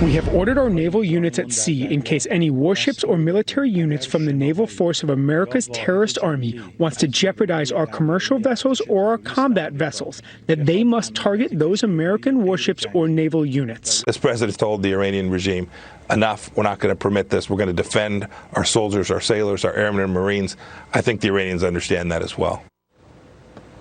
We have ordered our naval units at sea in case any warships or military units from the naval force of America's terrorist army wants to jeopardize our commercial vessels or our combat vessels, that they must target those American warships or naval units. This president told the Iranian regime, enough, we're not going to permit this. We're going to defend our soldiers, our sailors, our airmen and Marines. I think the Iranians understand that as well.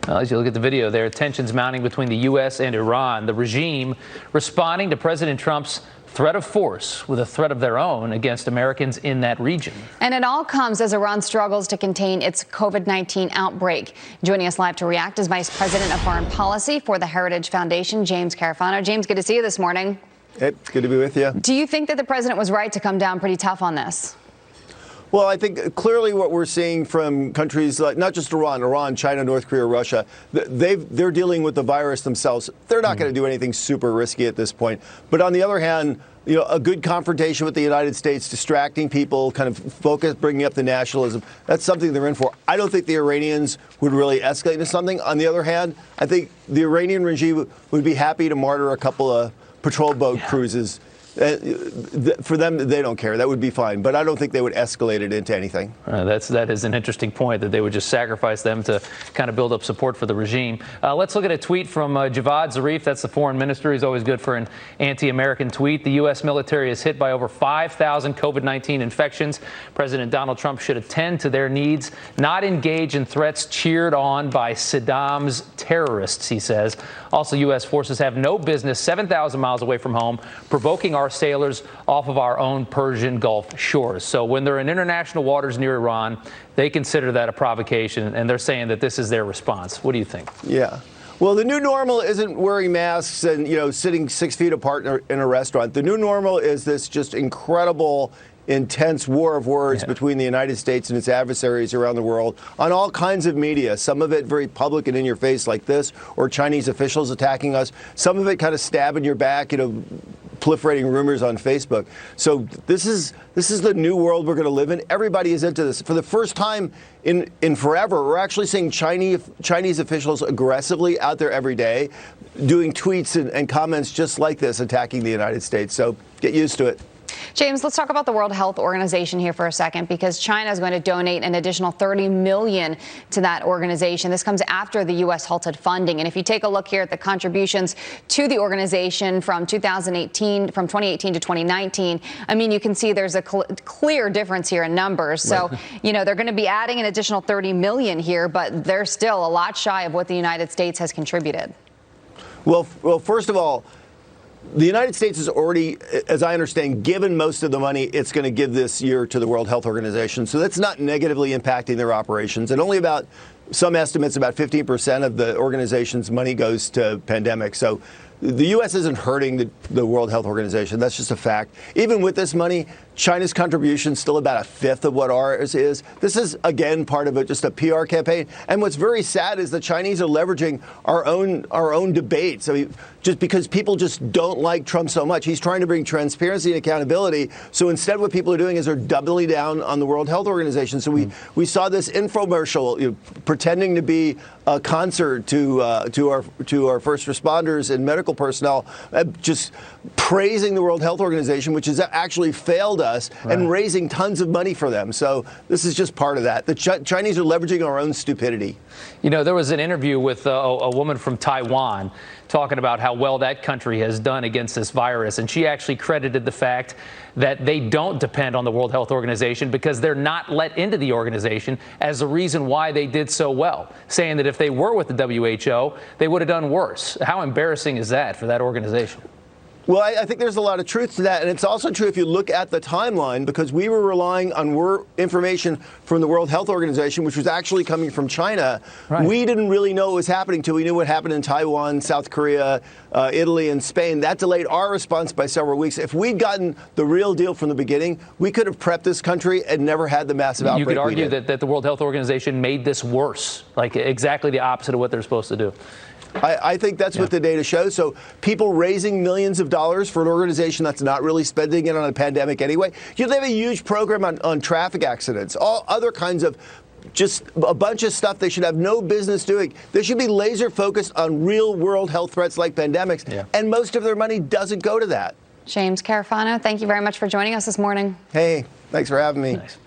Well, as you look at the video there, tensions mounting between the U.S. and Iran. The regime responding to President Trump's threat of force with a threat of their own against Americans in that region. And it all comes as Iran struggles to contain its COVID-19 outbreak. Joining us live to react is Vice President of Foreign Policy for the Heritage Foundation, James Carafano. James, good to see you this morning. Hey, it's good to be with you. Do you think that the president was right to come down pretty tough on this? Well, I think clearly what we're seeing from countries like not just Iran, China, North Korea, Russia, they're dealing with the virus themselves. They're not going to do anything super risky at this point. But on the other hand, you know, a good confrontation with the United States, distracting people, kind of bringing up the nationalism, that's something they're in for. I don't think the Iranians would really escalate into something. On the other hand, I think the Iranian regime would be happy to martyr a couple of patrol boat cruises. For them, they don't care. That would be fine. But I don't think they would escalate it into anything. That is an interesting point, that they would just sacrifice them to kind of build up support for the regime. Let's look at a tweet from Javad Zarif. That's the foreign minister. He's always good for an anti-American tweet. The U.S. military is hit by over 5,000 COVID-19 infections. President Donald Trump should attend to their needs, not engage in threats cheered on by Saddam's terrorists, he says. Also, U.S. forces have no business 7,000 miles away from home, provoking our sailors off of our own Persian Gulf shores. So when they're in international waters near Iran, they consider that a provocation, and they're saying that this is their response. What do you think? Yeah. Well, the new normal isn't wearing masks and, sitting 6 feet apart in a restaurant. The new normal is this just incredible, intense war of words between the United States and its adversaries around the world on all kinds of media. Some of it very public and in your face like this, or Chinese officials attacking us. Some of it kind of stab in your back, proliferating rumors on Facebook. So this is the new world we're going to live in. Everybody is into this. For the first time in forever, we're actually seeing Chinese officials aggressively out there every day doing tweets and comments just like this, attacking the United States. So get used to it. James, let's talk about the World Health Organization here for a second, because China is going to donate an additional $30 million to that organization. This comes after the U.S. halted funding. And if you take a look here at the contributions to the organization from 2018 to 2019, I mean, you can see there's a clear difference here in numbers. So, they're going to be adding an additional $30 million here, but they're still a lot shy of what the United States has contributed. Well, first of all, the United States has already, as I understand, given most of the money it's going to give this year to the World Health Organization. So that's not negatively impacting their operations. And only about, some estimates, about 15% of the organization's money goes to pandemic. So the U.S. isn't hurting the World Health Organization. That's just a fact. Even with this money, China's contribution is still about a fifth of what ours is. This is, again, part of just a PR campaign. And what's very sad is the Chinese are leveraging our own debates. I mean, just because people just don't like Trump so much. He's trying to bring transparency and accountability. So instead, what people are doing is they're doubling down on the World Health Organization. So we saw this infomercial pretending to be a concert to our first responders and medical personnel, just praising the World Health Organization, which has actually failed us, and raising tons of money for them. So this is just part of that. The Chinese are leveraging our own stupidity. There was an interview with a woman from Taiwan talking about how well that country has done against this virus. And she actually credited the fact that they don't depend on the World Health Organization because they're not let into the organization as the reason why they did so well, saying that if they were with the WHO, they would have done worse. How embarrassing is that for that organization? Well, I think there's a lot of truth to that. And it's also true if you look at the timeline, because we were relying on information from the World Health Organization, which was actually coming from China. We didn't really know what was happening till we knew what happened in Taiwan, South Korea, Italy, and Spain. That delayed our response by several weeks. If we'd gotten the real deal from the beginning, we could have prepped this country and never had the massive outbreak. You could argue that the World Health Organization made this worse, like exactly the opposite of what they're supposed to do. I think that's what the data shows. So people raising millions of dollars for an organization that's not really spending it on a pandemic anyway. They have a huge program on traffic accidents, all other kinds of just a bunch of stuff they should have no business doing. They should be laser focused on real world health threats like pandemics. And most of their money doesn't go to that. James Carafano, thank you very much for joining us this morning. Hey, thanks for having me. Nice.